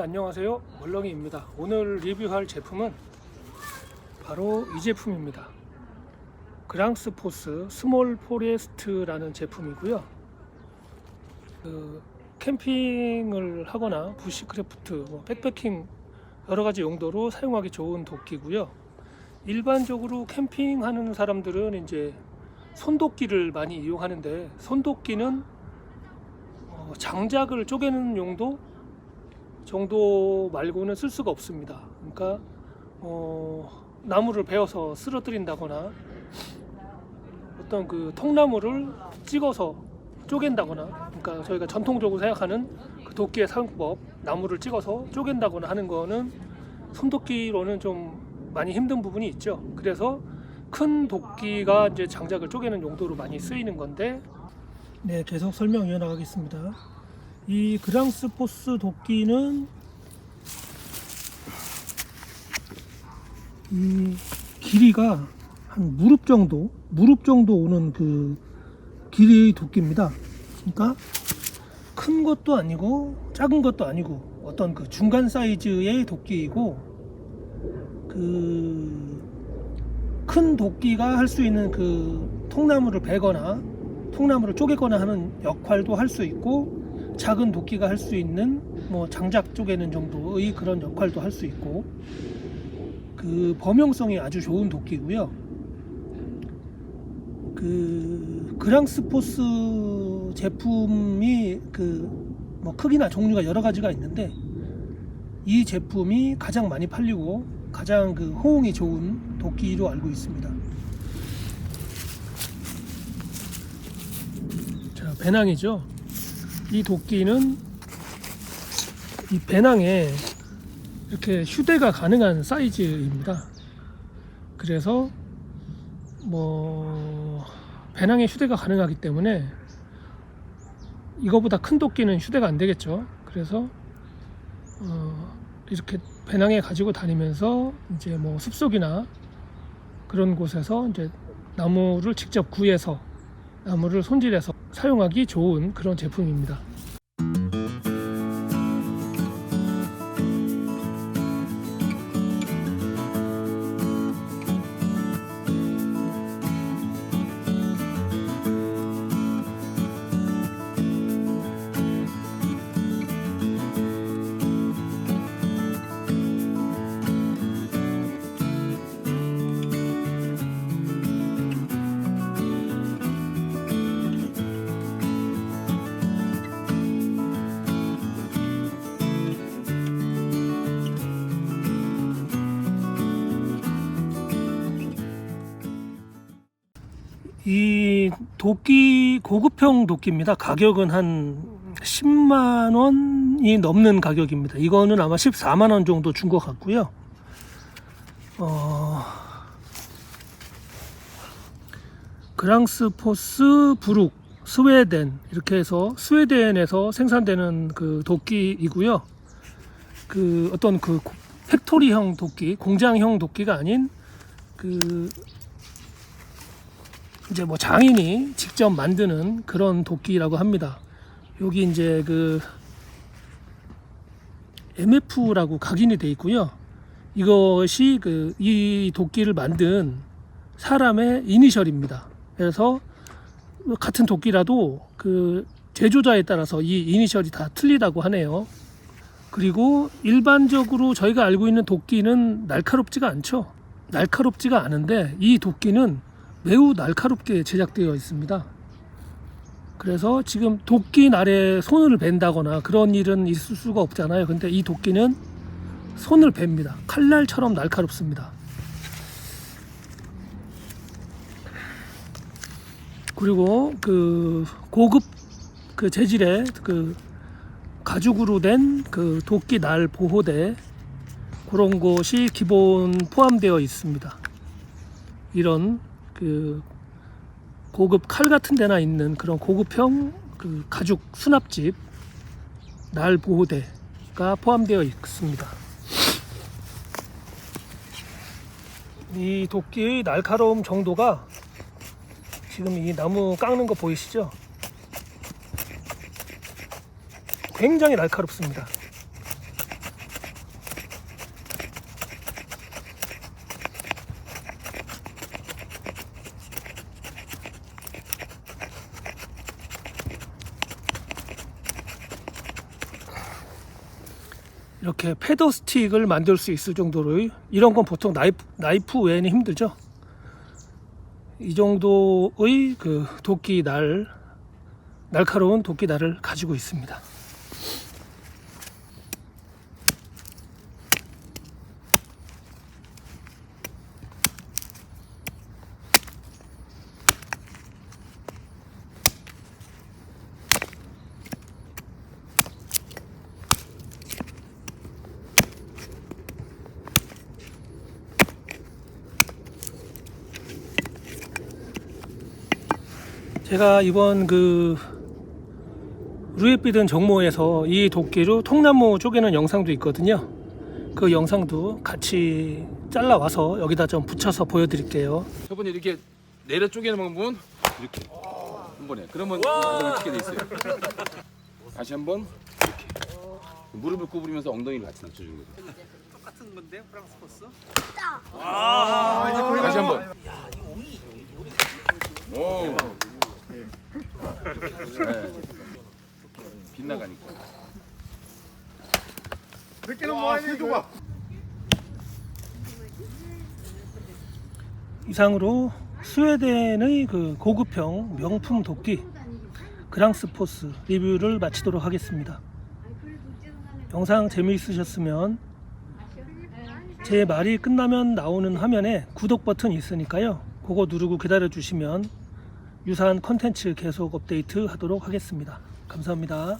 안녕하세요, 멀렁이입니다. 오늘 리뷰할 제품은 바로 이 제품입니다. 그랑스포스 스몰 포레스트라는 제품이고요. 캠핑을 하거나 부시크래프트, 백패킹 여러가지 용도로 사용하기 좋은 도끼고요. 일반적으로 캠핑하는 사람들은 이제 손도끼를 많이 이용하는데, 손도끼는 장작을 쪼개는 용도 정도 말고는 쓸 수가 없습니다. 그러니까 나무를 베어서 쓰러뜨린다거나 어떤 그 통나무를 찍어서 쪼갠다거나, 그러니까 저희가 전통적으로 생각하는 그 도끼의 사용법, 나무를 찍어서 쪼갠다거나 하는 거는 손도끼로는 좀 많이 힘든 부분이 있죠. 그래서 큰 도끼가 이제 장작을 쪼개는 용도로 많이 쓰이는 건데, 네, 계속 설명 이어나가겠습니다. 이 그랑스포스 도끼는 이 길이가 한 무릎 정도 오는 그 길이의 도끼입니다. 그러니까 큰 것도 아니고 작은 것도 아니고 어떤 그 중간 사이즈의 도끼이고, 그 큰 도끼가 할 수 있는 그 통나무를 베거나 통나무를 쪼개거나 하는 역할도 할 수 있고, 작은 도끼가 할 수 있는 장작 쪼개는 정도의 그런 역할도 할 수 있고, 그 범용성이 아주 좋은 도끼고요. 그 그랑스포스 제품이 크기나 종류가 여러 가지가 있는데, 이 제품이 가장 많이 팔리고 가장 그 호응이 좋은 도끼로 알고 있습니다. 자, 배낭이죠. 이 도끼는 이 배낭에 이렇게 휴대가 가능한 사이즈입니다. 그래서 배낭에 휴대가 가능하기 때문에 이거보다 큰 도끼는 휴대가 안 되겠죠. 그래서 이렇게 배낭에 가지고 다니면서 이제 숲속이나 그런 곳에서 이제 나무를 직접 구해서 나무를 손질해서 사용하기 좋은 그런 제품입니다. 이 도끼 고급형 도끼입니다. 가격은 한 10만원이 넘는 가격입니다. 이거는 아마 14만원 정도 준 것 같고요. 그랑스포스 브룩 스웨덴, 이렇게 해서 스웨덴에서 생산되는 그 도끼이고요. 그 어떤 그 팩토리형 도끼, 공장형 도끼가 아닌 이제 장인이 직접 만드는 그런 도끼라고 합니다. 여기 이제 그 MF라고 각인이 되어 있고요. 이것이 이 도끼를 만든 사람의 이니셜입니다. 그래서 같은 도끼라도 그 제조자에 따라서 이 이니셜이 다 틀리다고 하네요. 그리고 일반적으로 저희가 알고 있는 도끼는 날카롭지가 않죠. 날카롭지가 않은데 이 도끼는 매우 날카롭게 제작되어 있습니다. 그래서 지금 도끼 날에 손을 벤다거나 그런 일은 있을 수가 없잖아요. 근데 이 도끼는 손을 뱁니다. 칼날처럼 날카롭습니다. 그리고 그 고급 그 재질의 그 가죽으로 된 그 도끼 날 보호대, 그런 것이 기본 포함되어 있습니다. 이런 그 고급 칼 같은 데나 있는 그런 고급형 그 가죽 수납집 날 보호대가 포함되어 있습니다. 이 도끼의 날카로움 정도가 지금 이 나무 깎는 거 보이시죠? 굉장히 날카롭습니다. 이렇게 패더 스틱을 만들 수 있을 정도로, 이런 건 보통 나이프 외에는 힘들죠. 이 정도의 그 도끼 날카로운 도끼 날을 가지고 있습니다. 제가 이번 그 루에비든 정모에서 이 도끼로 통나무 쪼개는 영상도 있거든요. 그 영상도 같이 잘라와서 여기다 좀 붙여서 보여드릴게요. 저번에 이렇게 내려 쪼개는 방법은 이렇게 한 번에. 그러면 어떻게 돼 있어요? 다시 한번 이렇게 무릎을 구부리면서 엉덩이를 같이 낮춰주는 거죠. 똑같은 건데 프랑스 코스? 다시 한번. 오. 네. 빗나가니까. 이상으로 스웨덴의 그 고급형 명품 도끼 그랑스포스 리뷰를 마치도록 하겠습니다. 영상 재미있으셨으면 제 말이 끝나면 나오는 화면에 구독 버튼이 있으니까요. 그거 누르고 기다려 주시면 유사한 컨텐츠 계속 업데이트 하도록 하겠습니다. 감사합니다.